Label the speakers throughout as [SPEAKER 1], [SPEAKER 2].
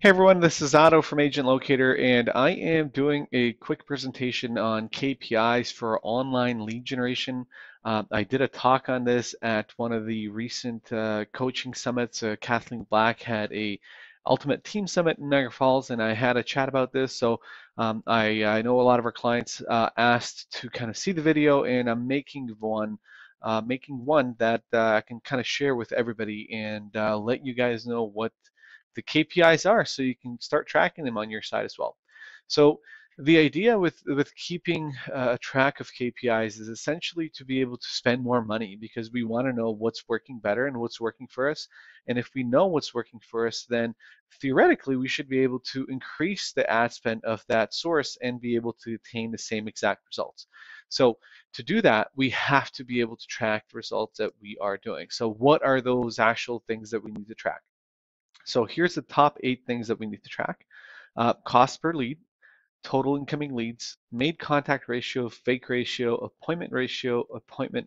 [SPEAKER 1] Hey everyone, this is Otto from Agent Locator, and I am doing a quick presentation on KPIs for online lead generation. I did a talk on this at one of the recent coaching summits. Kathleen Black had a Ultimate Team Summit in Niagara Falls, and I had a chat about this. So I know a lot of our clients asked to kind of see the video, and I'm making one that I can kind of share with everybody and let you guys know what the KPIs are so you can start tracking them on your side as well. So the idea with keeping a track of KPIs is essentially to be able to spend more money because we want to know what's working better and what's working for us. And if we know what's working for us, then theoretically we should be able to increase the ad spend of that source and be able to attain the same exact results. So to do that, we have to be able to track the results that we are doing. So what are those actual things that we need to track? So here's the top 8 things that we need to track. Cost per lead, total incoming leads, made contact ratio, fake ratio, appointment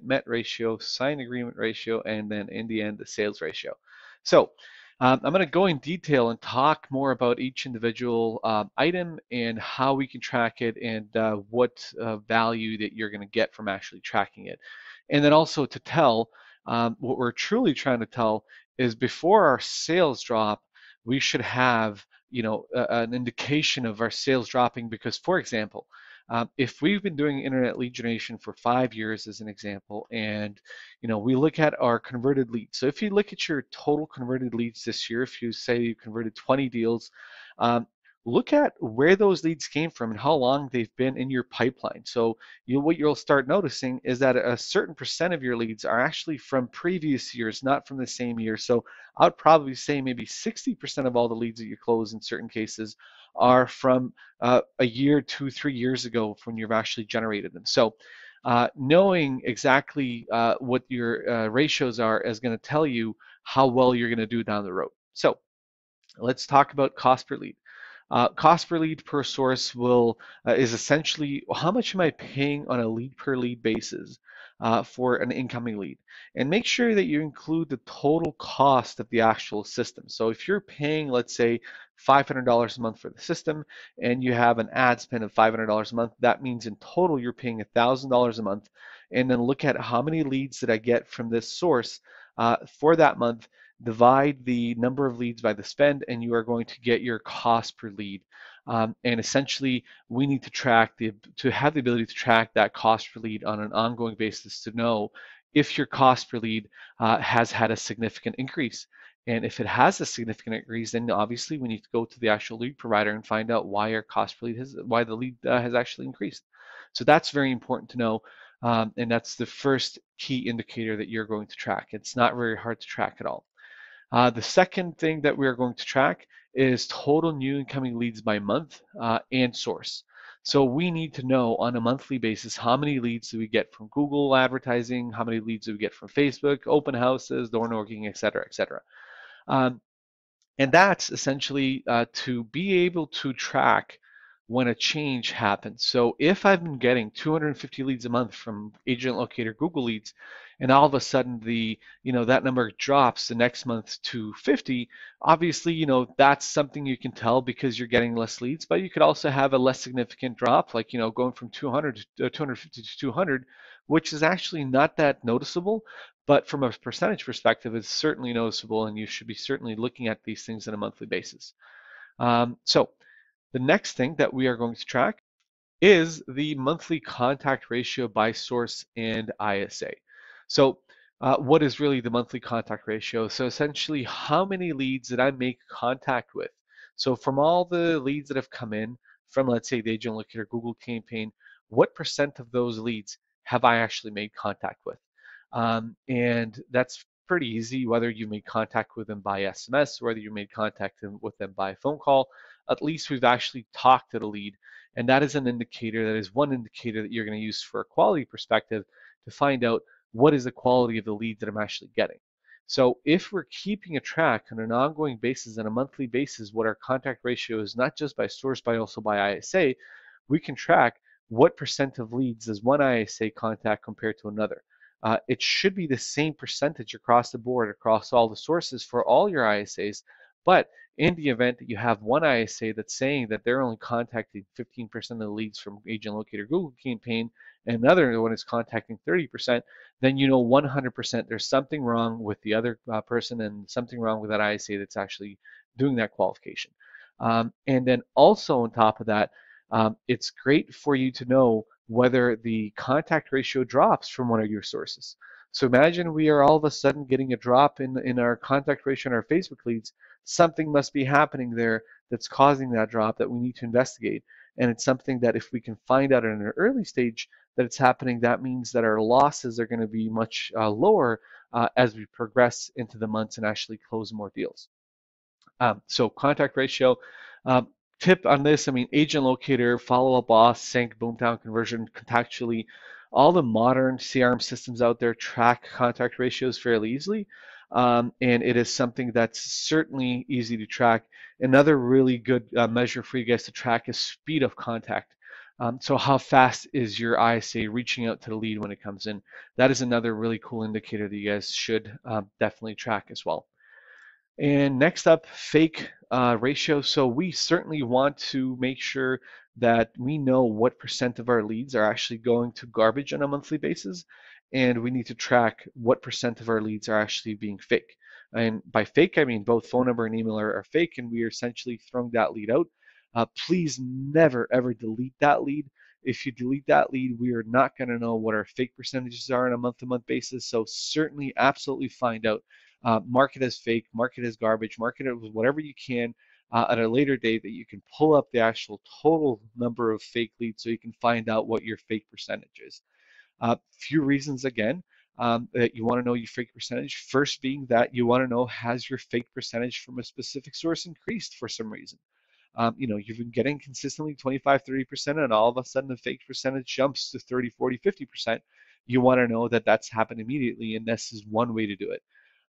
[SPEAKER 1] met ratio, signed agreement ratio, and then in the end, the sales ratio. So I'm going to go in detail and talk more about each individual item and how we can track it and what value that you're going to get from actually tracking it. And then also to tell what we're truly trying to tell is before our sales drop, we should have an indication of our sales dropping because, for example, if we've been doing internet lead generation for 5 years, as an example, and we look at our converted leads. So if you look at your total converted leads this year, if you say you converted 20 deals, um, look at where those leads came from and how long they've been in your pipeline. So what you'll start noticing is that a certain percent of your leads are actually from previous years, not from the same year. So I would probably say maybe 60% of all the leads that you close in certain cases are from a year, 2, 3 years ago when you've actually generated them. So knowing exactly what your ratios are is going to tell you how well you're going to do down the road. So let's talk about cost per lead. Cost per lead per source is essentially how much am I paying on a lead per lead basis for an incoming lead, and make sure that you include the total cost of the actual system. So if you're paying, let's say, $500 a month for the system, and you have an ad spend of $500 a month, that means in total you're paying $1,000 a month. And then look at how many leads did I get from this source for that month, divide the number of leads by the spend, and you are going to get your cost per lead. And essentially, we need to have the ability to track that cost per lead on an ongoing basis to know if your cost per lead has had a significant increase. And if it has a significant increase, then obviously we need to go to the actual lead provider and find out why our cost per lead why the lead has actually increased. So that's very important to know. And that's the first key indicator that you're going to track. It's not very hard to track at all. The second thing that we're going to track is total new incoming leads by month and source. So we need to know on a monthly basis how many leads do we get from Google advertising, how many leads do we get from Facebook, open houses, door knocking, et cetera, et cetera. Um, and that's essentially to be able to track when a change happens. So if I've been getting 250 leads a month from Agent Locator Google Leads, and all of a sudden that number drops the next month to 50, obviously, that's something you can tell because you're getting less leads, but you could also have a less significant drop, like, going from 200 to 250 to 200, which is actually not that noticeable. But from a percentage perspective, it's certainly noticeable, and you should be certainly looking at these things on a monthly basis. So the next thing that we are going to track is the monthly contact ratio by source and ISA. So what is really the monthly contact ratio? So essentially, how many leads did I make contact with? So from all the leads that have come in from, let's say, the Agent Locator Google campaign, what percent of those leads have I actually made contact with? And that's pretty easy, whether you made contact with them by SMS, whether you made contact with them by phone call, at least we've actually talked to the lead. And that is one indicator that you're going to use for a quality perspective to find out what is the quality of the lead that I'm actually getting. So if we're keeping a track on an ongoing basis, on a monthly basis, what our contact ratio is, not just by source, but also by ISA, we can track what percent of leads does one ISA contact compared to another. It should be the same percentage across the board, across all the sources for all your ISAs, But in the event that you have one ISA that's saying that they're only contacting 15% of the leads from Agent Locator Google campaign, and another one is contacting 30%, then you know 100% there's something wrong with the other person and something wrong with that ISA that's actually doing that qualification. And then also on top of that, it's great for you to know whether the contact ratio drops from one of your sources. So imagine we are all of a sudden getting a drop in our contact ratio in our Facebook leads. Something must be happening there that's causing that drop that we need to investigate. And it's something that if we can find out in an early stage that it's happening, that means that our losses are going to be much lower as we progress into the months and actually close more deals. So contact ratio. Um, Tip on this, I mean, Agent Locator, Follow Up Boss, Sync, Boomtown Conversion, Contactually, all the modern CRM systems out there track contact ratios fairly easily. And it is something that's certainly easy to track. Another really good measure for you guys to track is speed of contact. So how fast is your ISA reaching out to the lead when it comes in? That is another really cool indicator that you guys should definitely track as well. And next up, fake ratio. So we certainly want to make sure that we know what percent of our leads are actually going to garbage on a monthly basis. And we need to track what percent of our leads are actually being fake. And by fake, I mean both phone number and email are fake, and we are essentially throwing that lead out. Please never, ever delete that lead. If you delete that lead, we are not going to know what our fake percentages are on a month-to-month basis. So certainly, absolutely find out. Mark it as fake, mark it as garbage, mark it as whatever you can at a later date that you can pull up the actual total number of fake leads so you can find out what your fake percentage is. Few reasons again that you want to know your fake percentage. First being that you want to know, has your fake percentage from a specific source increased for some reason? You've been getting consistently 25, 30%, and all of a sudden the fake percentage jumps to 30, 40, 50%. You want to know that that's happened immediately, and this is one way to do it.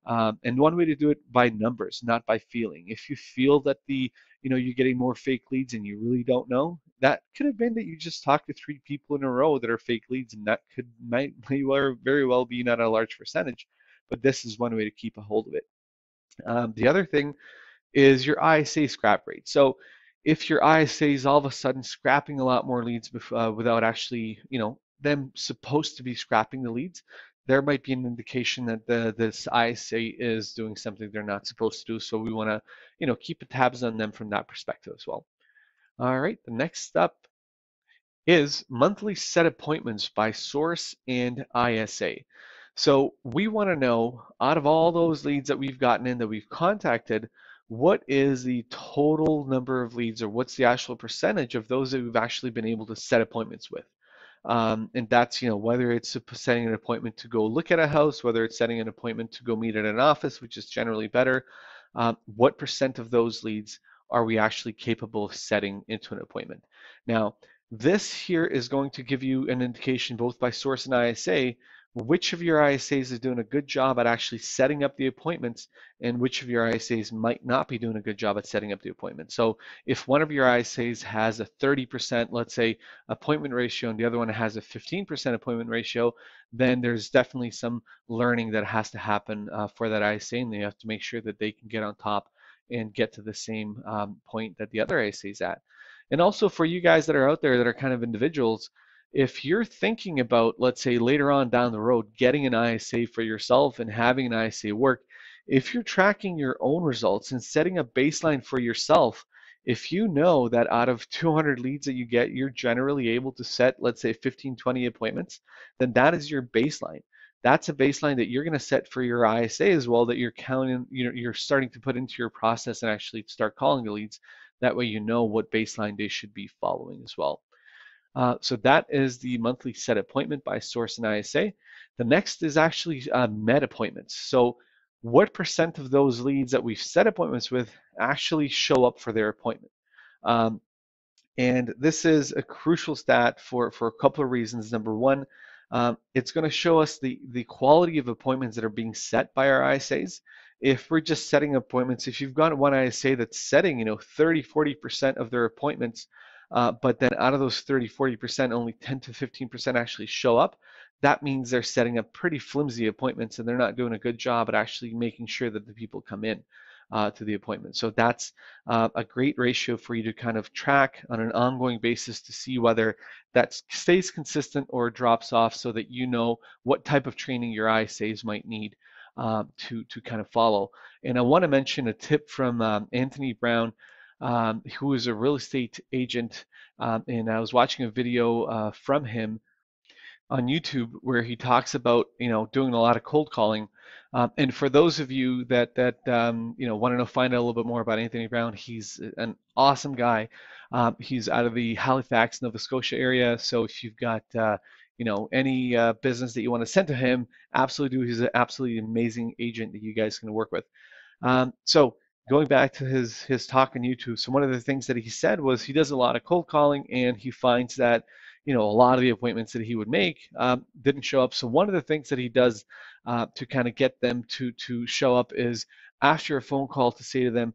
[SPEAKER 1] And one way to do it by numbers, not by feeling. If you feel that you're getting more fake leads and you really don't know, that could have been that you just talked to 3 people in a row that are fake leads, and that might very well be not a large percentage. But this is one way to keep a hold of it. The other thing is your ISA scrap rate. So if your ISA is all of a sudden scrapping a lot more leads without actually, them supposed to be scrapping the leads, there might be an indication that this ISA is doing something they're not supposed to do. So we want to, keep tabs on them from that perspective as well. All right, the next up is monthly set appointments by source and ISA. So we want to know, out of all those leads that we've gotten in that we've contacted, what is the total number of leads, or what's the actual percentage of those that we've actually been able to set appointments with? And that's, whether it's setting an appointment to go look at a house, whether it's setting an appointment to go meet at an office, which is generally better. What percent of those leads are we actually capable of setting into an appointment? Now, this here is going to give you an indication both by source and ISA, which of your ISAs is doing a good job at actually setting up the appointments and which of your ISAs might not be doing a good job at setting up the appointment. So if one of your ISAs has a 30%, let's say, appointment ratio and the other one has a 15% appointment ratio, then there's definitely some learning that has to happen for that ISA, and they have to make sure that they can get on top and get to the same point that the other ISA is at. And also for you guys that are out there that are kind of individuals, if you're thinking about, let's say later on down the road, getting an ISA for yourself and having an ISA work, if you're tracking your own results and setting a baseline for yourself, if you know that out of 200 leads that you get, you're generally able to set, let's say 15, 20 appointments, then that is your baseline. That's a baseline that you're going to set for your ISA as well, that you're counting, you're starting to put into your process and actually start calling the leads. That way you know what baseline they should be following as well. So that is the monthly set appointment by source and ISA. The next is actually met appointments. So what percent of those leads that we've set appointments with actually show up for their appointment? And this is a crucial stat for a couple of reasons. Number one, it's going to show us the quality of appointments that are being set by our ISAs. If we're just setting appointments, if you've got one ISA that's setting, 30, 40% of their appointments, but then out of those 30, 40%, only 10 to 15% actually show up, that means they're setting up pretty flimsy appointments and they're not doing a good job at actually making sure that the people come in. to the appointment. So that's a great ratio for you to kind of track on an ongoing basis to see whether that stays consistent or drops off, so that you know what type of training your ISAs might need to kind of follow. And I want to mention a tip from Anthony Brown, who is a real estate agent, and I was watching a video from him on YouTube where he talks about doing a lot of cold calling. And for those of you that want to know, find out a little bit more about Anthony Brown, he's an awesome guy. He's out of the Halifax, Nova Scotia area. So if you've got any business that you want to send to him, absolutely do. He's an absolutely amazing agent that you guys can work with. So going back to his talk on YouTube, so one of the things that he said was he does a lot of cold calling, and he finds that a lot of the appointments that he would make didn't show up. So one of the things that he does to kind of get them to show up is after a phone call to say to them,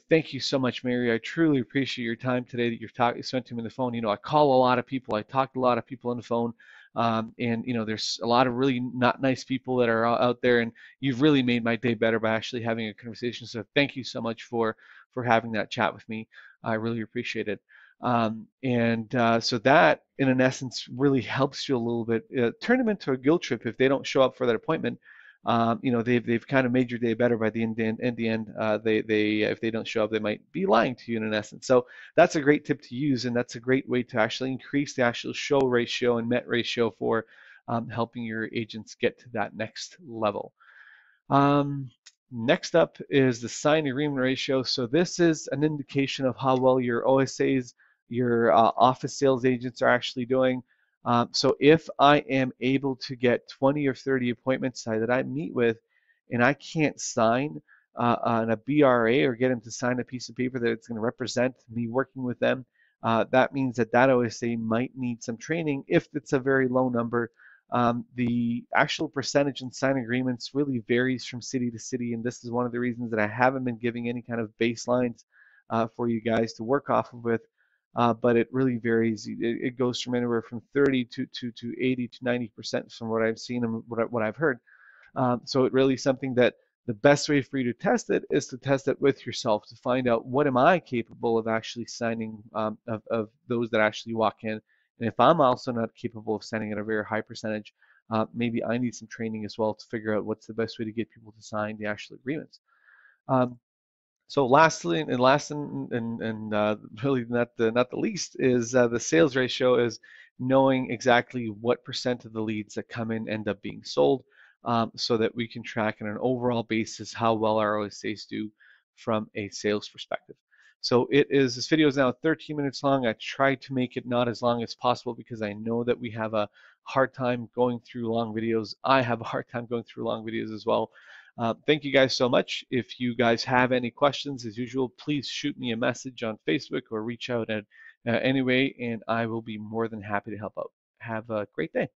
[SPEAKER 1] thank you so much, Mary. I truly appreciate your time today that you spent to me on the phone. I call a lot of people. I talk to a lot of people on the phone. And there's a lot of really not nice people that are out there, and you've really made my day better by actually having a conversation. So thank you so much for having that chat with me. I really appreciate it. So that, in essence, really helps you a little bit. Turn them into a guilt trip if they don't show up for that appointment. They've kind of made your day better by the end. They if they don't show up, they might be lying to you in essence. So that's a great tip to use, and that's a great way to actually increase the actual show ratio and met ratio for helping your agents get to that next level. Next up is the signed agreement ratio. So this is an indication of how well your OSAs, your office sales agents are actually doing. So if I am able to get 20 or 30 appointments that I meet with, and I can't sign on a BRA or get them to sign a piece of paper that it's going to represent me working with them, that means that OSA might need some training if it's a very low number. The actual percentage in signed agreements really varies from city to city, and this is one of the reasons that I haven't been giving any kind of baselines for you guys to work off of with. But it really varies. It goes from anywhere from 30 to 80 to 90% from what I've seen and what I've heard. So it really is something that the best way for you to test it is to test it with yourself to find out what am I capable of actually signing of those that actually walk in. And if I'm also not capable of signing at a very high percentage, maybe I need some training as well to figure out what's the best way to get people to sign the actual agreements. So lastly, and really not the least, is the sales ratio is knowing exactly what percent of the leads that come in end up being sold, so that we can track on an overall basis how well our OSAs do from a sales perspective. So this video is now 13 minutes long. I tried to make it not as long as possible because I know that we have a hard time going through long videos. I have a hard time going through long videos as well. Thank you guys so much. If you guys have any questions, as usual, please shoot me a message on Facebook or reach out at anyway, and I will be more than happy to help out. Have a great day.